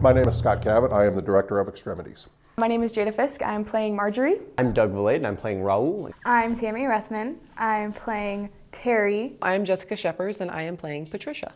My name is Scott Cavett. I am the director of Extremities. My name is Jada Fisk. I'm playing Marjorie. I'm Doug Valade and I'm playing Raul. I'm Tammy Rethman. I'm playing Terry. I'm Jessica Shephers and I am playing Patricia.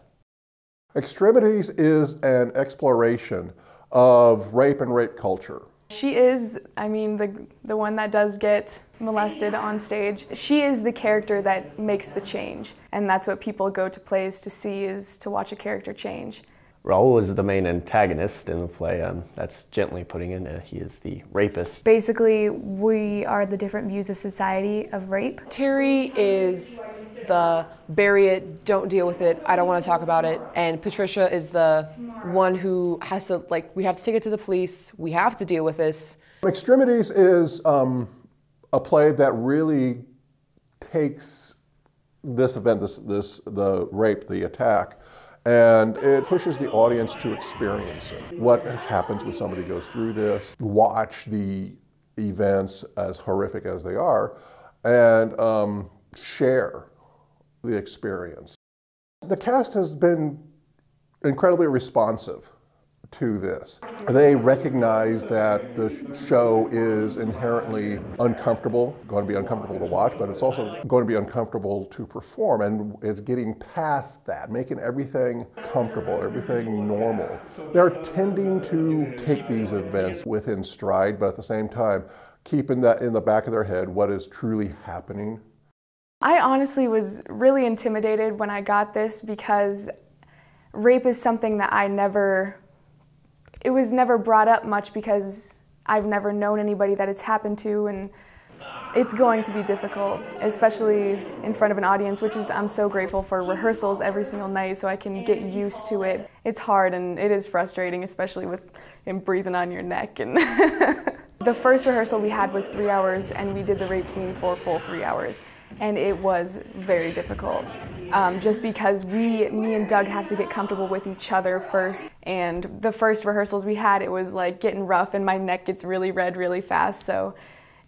Extremities is an exploration of rape and rape culture. She is, the one that does get molested on stage. She is the character that makes the change. And that's what people go to plays to see, is to watch a character change. Raul is the main antagonist in the play. That's gently putting it. He is the rapist. Basically, we are the different views of society of rape. Terry is the bury it, don't deal with it, I don't want to talk about it. And Patricia is the one who has to, we have to take it to the police, we have to deal with this. Extremities is a play that really takes this event, the rape, the attack, and it pushes the audience to experience it. What happens when somebody goes through this, watch the events as horrific as they are, and share the experience. The cast has been incredibly responsive to this. They recognize that the show is inherently uncomfortable, going to be uncomfortable to watch, but it's also going to be uncomfortable to perform, and it's getting past that, making everything comfortable, everything normal. They're tending to take these events within stride, but at the same time, keeping that in the back of their head, what is truly happening. I honestly was really intimidated when I got this because rape is something that it was never brought up much because I've never known anybody that it's happened to, and it's going to be difficult, especially in front of an audience, which is, I'm so grateful for rehearsals every single night so I can get used to it. It's hard and it is frustrating, especially with him breathing on your neck. And the first rehearsal we had was 3 hours, and we did the rape scene for a full 3 hours. And it was very difficult, just because me and Doug have to get comfortable with each other first. And the first rehearsals we had, it was like getting rough, and my neck gets really red really fast. So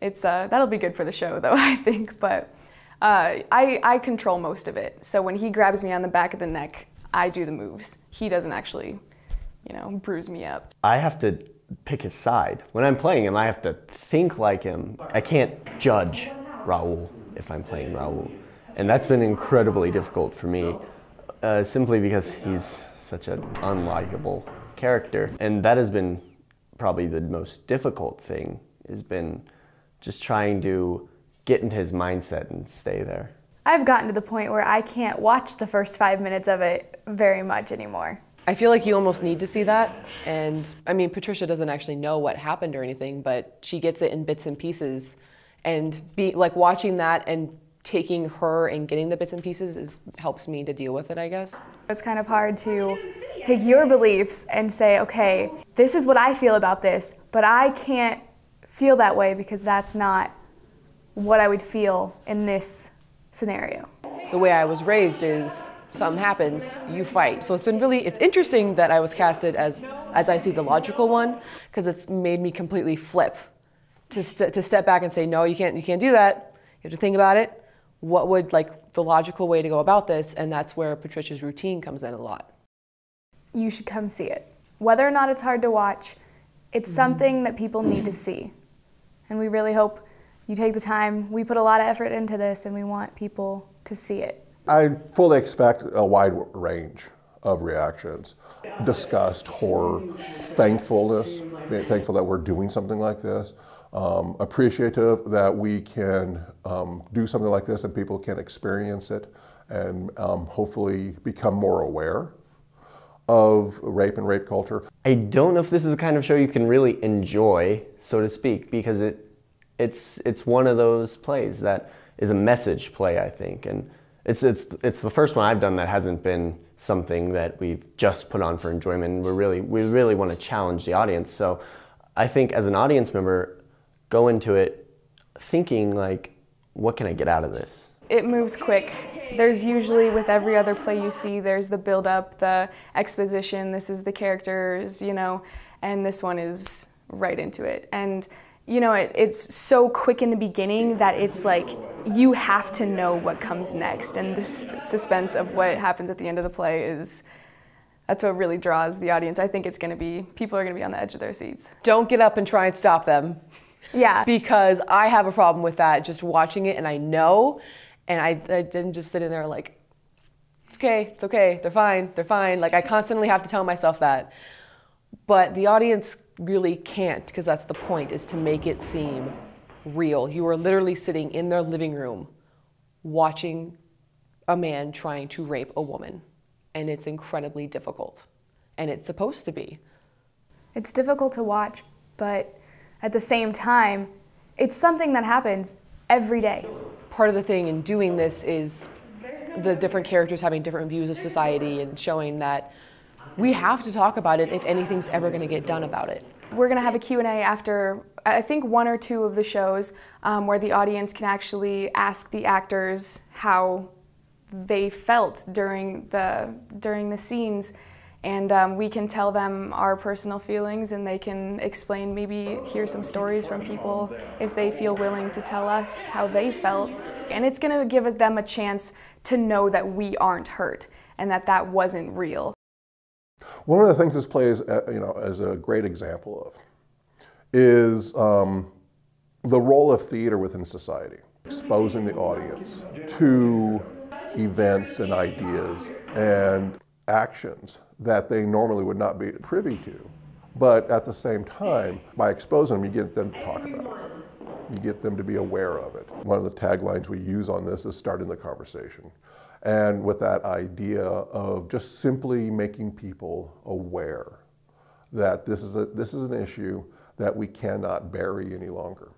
it's that'll be good for the show, though, I think. But I control most of it. So when he grabs me on the back of the neck, I do the moves. He doesn't actually, bruise me up. I have to pick his side. When I'm playing him, I have to think like him. I can't judge Raul if I'm playing Raul. And that's been incredibly difficult for me, simply because he's such an unlikable character. And that has been probably the most difficult thing, has been just trying to get into his mindset and stay there. I've gotten to the point where I can't watch the first 5 minutes of it very much anymore. I feel like you almost need to see that. And Patricia doesn't actually know what happened or anything, but she gets it in bits and pieces. And watching that and taking her and getting the bits and pieces helps me to deal with it, I guess. It's kind of hard to take your beliefs and say, okay, this is what I feel about this, but I can't feel that way because that's not what I would feel in this scenario. The way I was raised is something happens, you fight. So it's interesting that I was casted as I see the logical one, because it's made me completely flip. To step back and say, no, you can't do that. You have to think about it. What would the logical way to go about this? And that's where Patricia's routine comes in a lot. You should come see it. Whether or not it's hard to watch, it's something that people need to see. And we really hope you take the time. We put a lot of effort into this, and we want people to see it. I fully expect a wide range of reactions. Disgust, horror, thankfulness, being thankful that we're doing something like this. Appreciative that we can do something like this and people can experience it and hopefully become more aware of rape and rape culture. I don't know if this is the kind of show you can really enjoy, so to speak, because it's one of those plays that is a message play, I think, and it's the first one I've done that hasn't been something that we've just put on for enjoyment. We really want to challenge the audience. So I think as an audience member, go into it thinking what can I get out of this? It moves quick. There's usually, with every other play you see, there's the build-up, the exposition, this is the characters, and this one is right into it. And it's so quick in the beginning that it's you have to know what comes next, and the suspense of what happens at the end of the play is That's what really draws the audience. I think people are going to be on the edge of their seats. Don't get up and try and stop them. Yeah. Because I have a problem with that, just watching it, and I know, and I didn't just sit in there like, it's okay, they're fine. Like, I constantly have to tell myself that. But the audience really can't, because that's the point, is to make it seem real. You are literally sitting in their living room watching a man trying to rape a woman. And it's incredibly difficult. And it's supposed to be. It's difficult to watch, but at the same time, it's something that happens every day. Part of the thing in doing this is the different characters having different views of society and showing that we have to talk about it if anything's ever going to get done about it. We're going to have a Q&A after, I think, 1 or 2 of the shows where the audience can actually ask the actors how they felt during the scenes, and we can tell them our personal feelings, and they can explain, maybe hear some stories from people if they feel willing to tell us how they felt. And it's going to give them a chance to know that we aren't hurt and that wasn't real. One of the things this play is, as a great example of is the role of theater within society, exposing the audience to events and ideas and actions that they normally would not be privy to. But at the same time, by exposing them, you get them to talk about it. You get them to be aware of it. One of the taglines we use on this is starting the conversation. And with that idea of just simply making people aware that this is an issue that we cannot bury any longer.